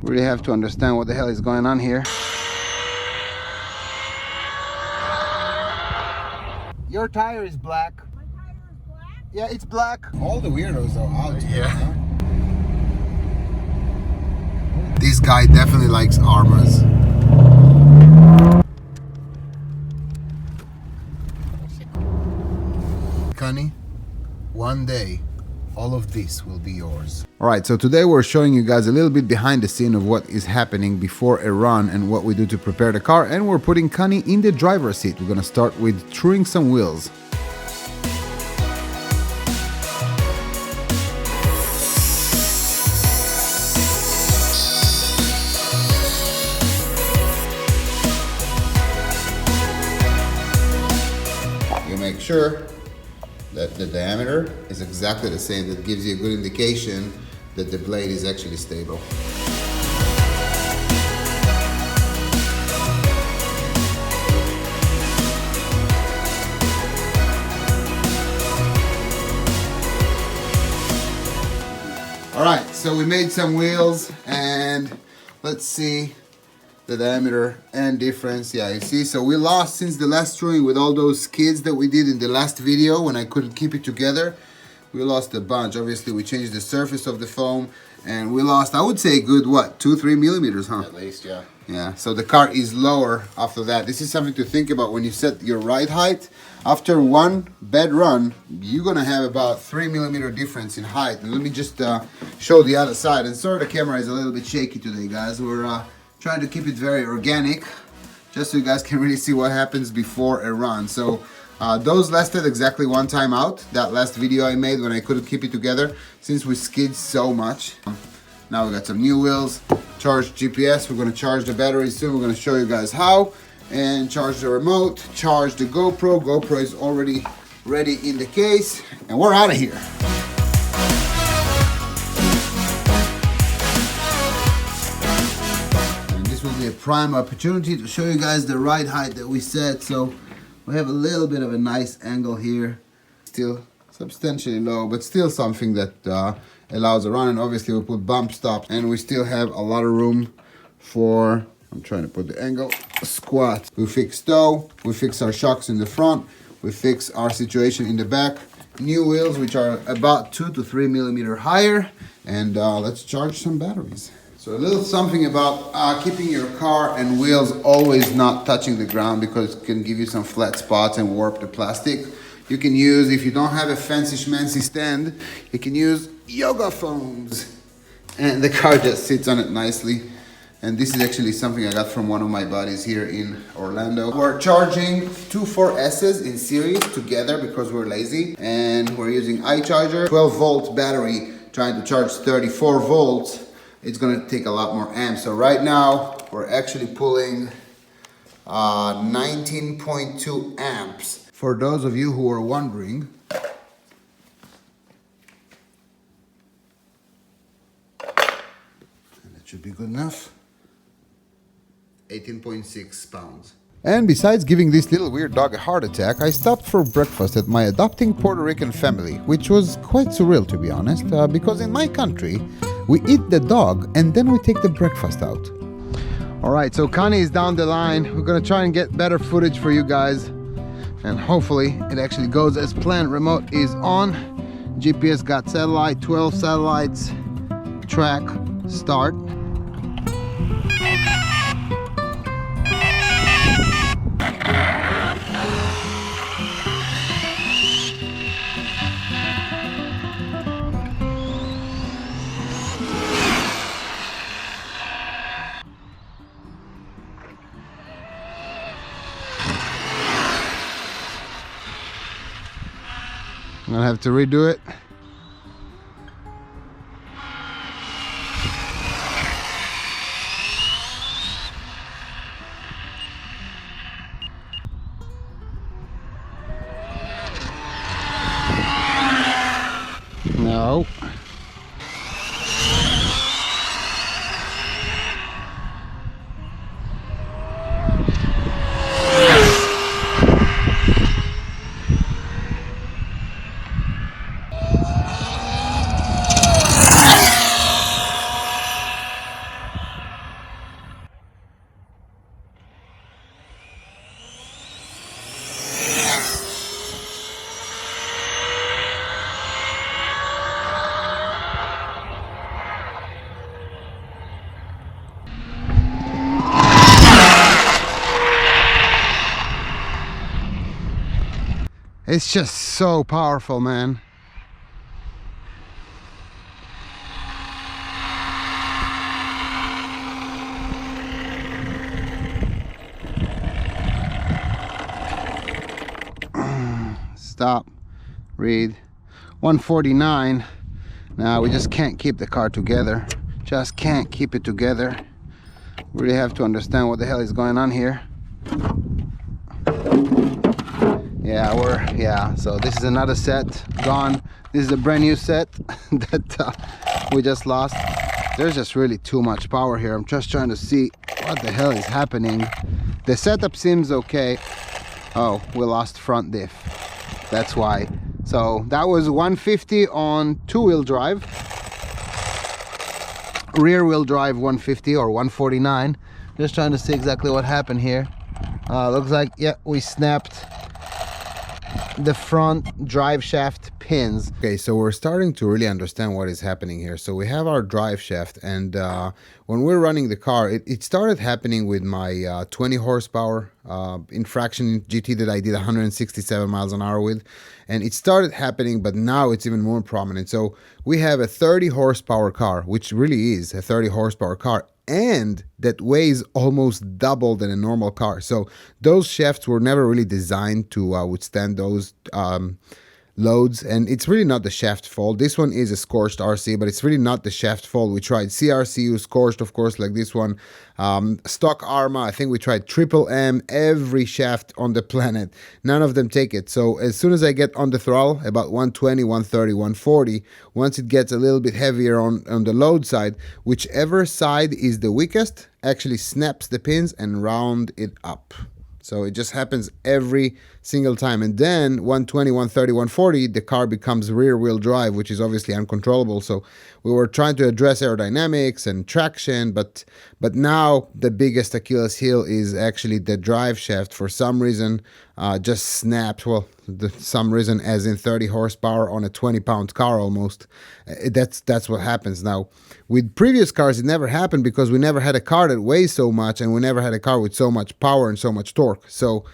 Really have to understand what the hell is going on here. Your tire is black. My tire is black? Yeah, it's black. All the weirdos are out here. Yeah. This guy definitely likes armors. Connie, one day all of this will be yours. Alright, so today we're showing you guys a little bit behind the scene of what is happening before a run and what we do to prepare the car, and we're putting Connie in the driver's seat. We're gonna start with truing some wheels. You make sure that the diameter is exactly the same. That gives you a good indication that the blade is actually stable. All right, so we made some wheels and let's see the diameter and difference. Yeah, you see, so we lost since the last truing with all those skids that we did in the last video when I couldn't keep it together. We lost a bunch. Obviously we changed the surface of the foam and we lost, I would say, good what, 2-3 millimeters, huh? At least, yeah. Yeah, so the car is lower after that. This is something to think about when you set your ride height. After one bad run, you're gonna have about 3 millimeter difference in height. And let me just show the other side. And sorry, the camera is a little bit shaky today, guys. We're trying to keep it very organic, just so you guys can really see what happens before a run. So those lasted exactly one time out. That last video I made when I couldn't keep it together, since we skid so much. Now we got some new wheels, charged GPS. We're gonna charge the battery soon. We're gonna show you guys how, and charge the remote, charge the GoPro. GoPro is already ready in the case, and we're out of here. A prime opportunity to show you guys the ride height that we set. So we have a little bit of a nice angle here, still substantially low, but still something that allows a run. And obviously we put bump stops, and we still have a lot of room for, I'm trying to put the angle, squat. We fix toe, we fix our shocks in the front, we fix our situation in the back. New wheels, which are about 2 to 3 millimeter higher, and let's charge some batteries. So a little something about keeping your car and wheels always not touching the ground, because it can give you some flat spots and warp the plastic. You can use, if you don't have a fancy schmancy stand, you can use yoga foams. And the car just sits on it nicely. And this is actually something I got from one of my buddies here in Orlando. We're charging two 4S's in series together because we're lazy. And we're using iCharger, 12 volt battery, trying to charge 34 volts. It's gonna take a lot more amps. So right now, we're actually pulling 19.2 amps. For those of you who are wondering, and that should be good enough, 18.6 pounds. And besides giving this little weird dog a heart attack, I stopped for breakfast at my adopting Puerto Rican family, which was quite surreal, to be honest, because in my country, we eat the dog and then we take the breakfast out. All right, so Connie is down the line. We're gonna try and get better footage for you guys, and hopefully it actually goes as planned. Remote is on, GPS got satellite, 12 satellites, track, start. I'm gonna have to redo it. No. It's just so powerful, man. Stop. Read. 149. Now we just can't keep the car together. Just can't keep it together. Really have to understand what the hell is going on here. Yeah, so this is another set gone. This is a brand new set that we just lost. There's just really too much power here. I'm just trying to see what the hell is happening. The setup seems okay. Oh, we lost front diff. That's why. So that was 150 on two-wheel drive. Rear wheel drive 150 or 149. Just trying to see exactly what happened here. Looks like, yeah, we snapped the front drive shaft pins. Okay, so we're starting to really understand what is happening here. So we have our drive shaft, and when we're running the car, it started happening with my 20 horsepower infraction GT that I did 167 miles an hour with, and it started happening, but now it's even more prominent. So we have a 30 horsepower car, which really is a 30 horsepower car, and that weighs almost double than a normal car. So those shafts were never really designed to withstand those loads, and it's really not the shaft fault. This one is a scorched RC, but it's really not the shaft fault. We tried CRCU scorched, of course, like this one, stock Arma. I think we tried Triple M, every shaft on the planet. None of them take it. So as soon as I get on the throttle, about 120, 130, 140, once it gets a little bit heavier on the load side, whichever side is the weakest actually snaps the pins and round it up. So it just happens every single time. And then 120, 130, 140, the car becomes rear wheel drive, which is obviously uncontrollable. So we were trying to address aerodynamics and traction, but now the biggest Achilles heel is actually the drive shaft. For some reason, just snapped. Well, some reason as in 30 horsepower on a 20-pound car almost. That's what happens. Now, with previous cars, it never happened because we never had a car that weighs so much, and we never had a car with so much power and so much torque. So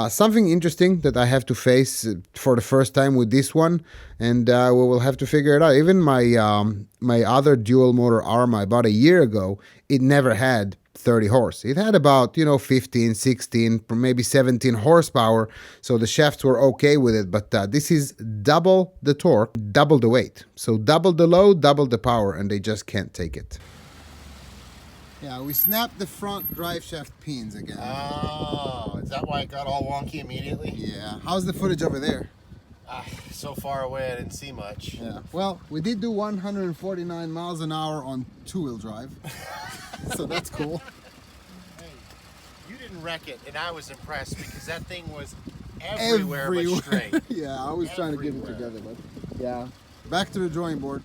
something interesting that I have to face for the first time with this one, and we will have to figure it out. Even my other dual motor Arma about a year ago, it never had 30 horse. It had about 15, 16, maybe 17 horsepower, so the shafts were okay with it. But this is double the torque, double the weight, so double the load, double the power, and they just can't take it. Yeah, we snapped the front drive shaft pins again. Oh, is that why it got all wonky immediately? Yeah. How's the footage over there? So far away, I didn't see much. Yeah. Well, we did do 149 miles an hour on two-wheel drive, so that's cool. Hey, you didn't wreck it, and I was impressed because that thing was everywhere. But straight. Yeah, I was trying to get it together, but yeah. Back to the drawing board.